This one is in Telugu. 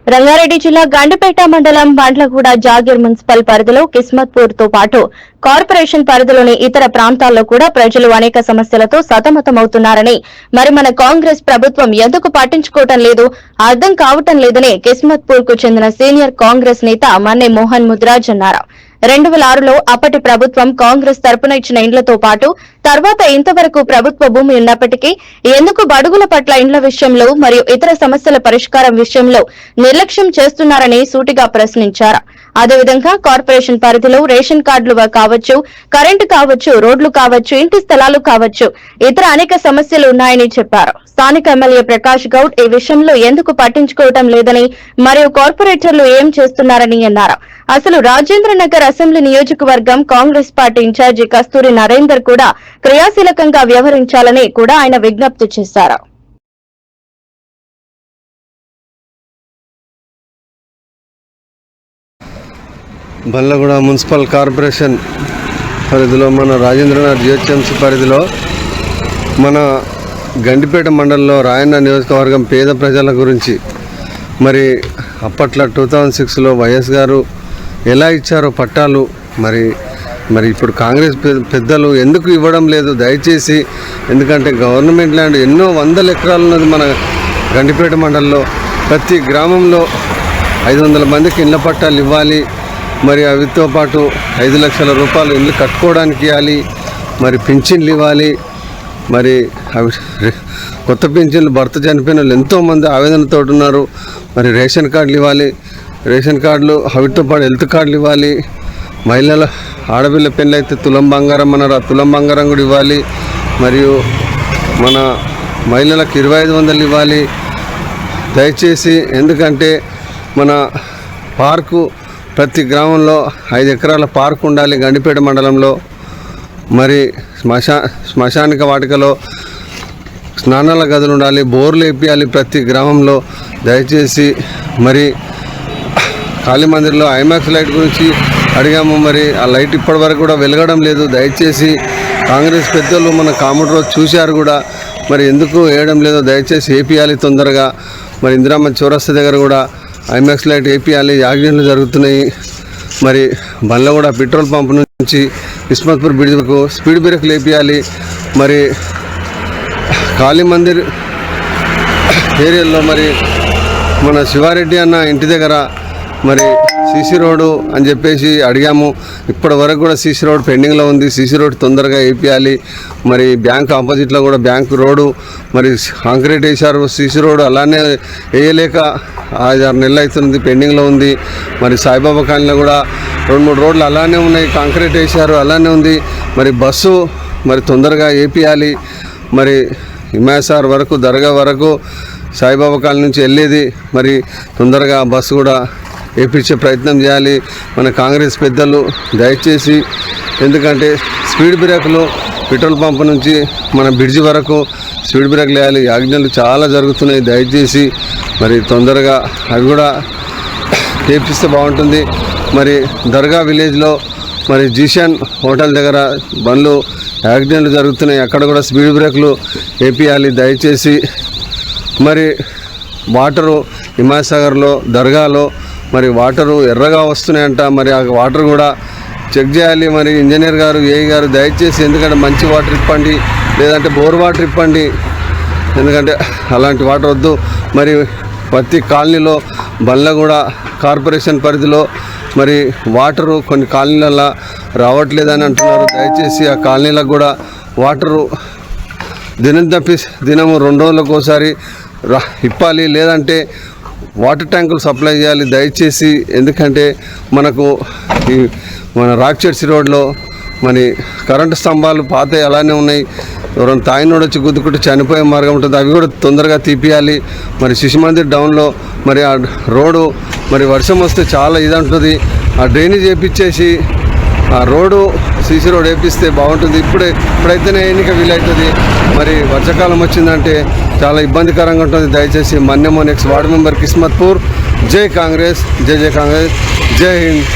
రంగారెడ్డి జిల్లా గండిపేట మండలం బండ్లగూడ జాగీర్ మున్సిపల్ పరిధిలో కిస్మత్పూర్ తో పాటు కార్పొరేషన్ పరిధిలోని ఇతర ప్రాంతాల్లో కూడా ప్రజలు అనేక సమస్యలతో సతమతమవుతున్నారని, మరి మన కాంగ్రెస్ ప్రభుత్వం ఎందుకు పట్టించుకోవటం లేదు, అర్థం కావటం లేదని కిస్మత్పూర్ కు చెందిన సీనియర్ కాంగ్రెస్ నేత మన్నె మోహన్ ముద్రాజ్ అన్నారు. 2006లో అప్పటి ప్రభుత్వం కాంగ్రెస్ తరపున ఇచ్చిన ఇండ్లతో పాటు తర్వాత ఇంతవరకు ప్రభుత్వ భూమి ఉన్నప్పటికీ ఎందుకు బడుగుల పట్ల ఇండ్ల విషయంలో మరియు ఇతర సమస్యల పరిష్కారం విషయంలో నిర్లక్ష్యం చేస్తున్నారని సూటిగా ప్రశ్నించారు. అదేవిధంగా కార్పొరేషన్ పరిధిలో రేషన్ కార్డులు కావచ్చు, కరెంటు కావచ్చు, రోడ్లు కావచ్చు, ఇంటి స్థలాలు కావచ్చు, ఇతర అనేక సమస్యలు ఉన్నాయని చెప్పారు. స్థానిక ఎమ్మెల్యే ప్రకాష్ గౌడ్ ఈ విషయంలో ఎందుకు పట్టించుకోవటం లేదని మరియు కార్పొరేటర్లు ఏం చేస్తున్నారని అన్నారు. అసలు రాజేంద్ర నగర్ అసెంబ్లీ నియోజకవర్గం కాంగ్రెస్ పార్టీ ఇన్ఛార్జి కస్తూరి నరేందర్ కూడా క్రియాశీలకంగా వ్యవహరించాలని కూడా ఆయన విజ్ఞప్తి చేశారు. బండ్లగూడ మున్సిపల్ కార్పొరేషన్ పరిధిలో మన రాజేంద్రనగర్ జిహెచ్ఎంసీ పరిధిలో మన గండిపేట మండలంలో రాయన్న నియోజకవర్గం పేద ప్రజల గురించి మరి అప్పట్లో 2006లో వైఎస్ గారు ఎలా ఇచ్చారో పట్టాలు మరి ఇప్పుడు కాంగ్రెస్ పెద్దలు ఎందుకు ఇవ్వడం లేదు దయచేసి. ఎందుకంటే గవర్నమెంట్ ల్యాండ్ ఎన్నో వందల ఎకరాలు ఉన్నది మన గండిపేట మండలంలో. ప్రతి గ్రామంలో 500 మందికి ఇళ్ల పట్టాలు ఇవ్వాలి. మరి అవితో పాటు 5 లక్షల రూపాయలు ఇల్లు కట్టుకోవడానికి ఇవ్వాలి. మరి పింఛన్లు ఇవ్వాలి. మరి అవి కొత్త పింఛన్లు భర్త చనిపోయిన వాళ్ళు ఎంతోమంది ఆవేదనతో ఉన్నారు. మరి రేషన్ కార్డులు ఇవ్వాలి. రేషన్ కార్డులు అవితో పాటు హెల్త్ కార్డులు ఇవ్వాలి. మహిళల ఆడపిల్ల పెళ్ళి అయితే తులం బంగారం అన్నారు, ఆ తులం బంగారం కూడా ఇవ్వాలి. మరియు మన మహిళలకు 2500 ఇవ్వాలి దయచేసి. ఎందుకంటే మన పార్కు ప్రతి గ్రామంలో 5 ఎకరాల పార్క్ ఉండాలి గండిపేట మండలంలో. మరి శ్మశానిక వాటికలో స్నానాల గదులు ఉండాలి, బోర్లు వేపియాలి ప్రతి గ్రామంలో దయచేసి. మరి కాళీ మందిర్లో ఐమాక్స్ లైట్ గురించి అడిగాము. మరి ఆ లైట్ ఇప్పటి వరకు కూడా వెలగడం లేదు. దయచేసి కాంగ్రెస్ పెద్దలు మన కాముడు రోజు చూశారు కూడా, మరి ఎందుకు వేయడం లేదో దయచేసి వేపియాలి తొందరగా. మరి ఇందిరామ్మ చౌరస్తా దగ్గర కూడా ఐమాక్స్ లైట్ వేపియాలి. యాక్సిడెంట్లు జరుగుతున్నాయి. మరి బండ్లగూడ పెట్రోల్ పంప్ నుంచి కిస్మత్పూర్ బ్రిడ్జ్ వరకు స్పీడ్ బ్రేక్లు వేపియాలి. మరి కాళీ మందిర్ ఏరియాలో మరి మన శివారెడ్డి అన్న ఇంటి దగ్గర మరి సీసీ రోడ్డు అని చెప్పేసి అడిగాము. ఇప్పటి వరకు కూడా సీసీ రోడ్ పెండింగ్లో ఉంది. సీసీ రోడ్ తొందరగా వేపియాలి. మరి బ్యాంక్ ఆపోజిట్లో కూడా బ్యాంక్ రోడ్డు మరి కాంక్రీట్ వేశారు. సీసీ రోడ్డు అలానే వేయలేక 5-6 నెలలు అవుతుంది, పెండింగ్లో ఉంది. మరి సాయిబాబా కాలనీలో కూడా 2-3 రోడ్లు అలానే ఉన్నాయి, కాంక్రీట్ వేశారు, అలానే ఉంది. మరి బస్సు మరి తొందరగా వేపియాలి. మరి హిమాయసార్ వరకు దర్గా వరకు సాయిబాబా కాలనీ నుంచి వెళ్ళేది మరి తొందరగా బస్సు కూడా వేపించే ప్రయత్నం చేయాలి మన కాంగ్రెస్ పెద్దలు దయచేసి. ఎందుకంటే స్పీడ్ బ్రేకులు పెట్రోల్ పంప్ నుంచి మన బ్రిడ్జి వరకు స్పీడ్ బ్రేక్లు వేయాలి. యాజ్ఞలు చాలా జరుగుతున్నాయి దయచేసి. మరి తొందరగా అవి కూడా వేపిస్తే బాగుంటుంది. మరి దర్గా విలేజ్లో మరి జీషన్ హోటల్ దగ్గర బండ్లు యాక్సిడెంట్లు జరుగుతున్నాయి, అక్కడ కూడా స్పీడ్ బ్రేక్లు వేపియాలి దయచేసి. మరి వాటరు హిమాయసాగర్లో దర్గాలో మరి వాటరు ఎర్రగా వస్తున్నాయంట. మరి ఆ వాటర్ కూడా చెక్ చేయాలి. మరి ఇంజనీర్ గారు, ఏఈ గారు దయచేసి, ఎందుకంటే మంచి వాటర్ ఇప్పండి, లేదంటే బోర్ వాటర్ ఇప్పండి. ఎందుకంటే అలాంటి వాటర్ వద్దు. మరి ప్రతి కాలనీలో బండ్లగూడ కార్పొరేషన్ పరిధిలో మరి వాటరు కొన్ని కాలనీలలో రావట్లేదని అంటున్నారు. దయచేసి ఆ కాలనీలకు కూడా వాటరు దినం తప్పి దినము 2 రోజులకు ఒకసారి ఇప్పాలి, లేదంటే వాటర్ ట్యాంకులు సప్లై చేయాలి దయచేసి. ఎందుకంటే మనకు ఈ మన రాక్చెట్సి రోడ్లో మరి కరెంటు స్తంభాలు పాత అలానే ఉన్నాయి. ఎవరైనా తాయినోడు వచ్చి గుద్దుకుంటే చనిపోయే మార్గం ఉంటుంది, అవి కూడా తొందరగా తీపియాలి. మరి శిశుమందిర్ డౌన్లో మరి ఆ రోడ్డు మరి వర్షం వస్తే చాలా ఇదంటుంది. ఆ డ్రైనేజ్ వేపించేసి ఆ రోడ్డు సీసీ రోడ్ వేపిస్తే బాగుంటుంది. ఇప్పుడైతేనే ఎన్నిక వీలవుతుంది. మరి వర్షాకాలం వచ్చిందంటే చాలా ఇబ్బందికరంగా ఉంటుంది. దయచేసి Manne Mohan X ward member Kismatpur. జై కాంగ్రెస్, జై జై కాంగ్రెస్, జై హింద్.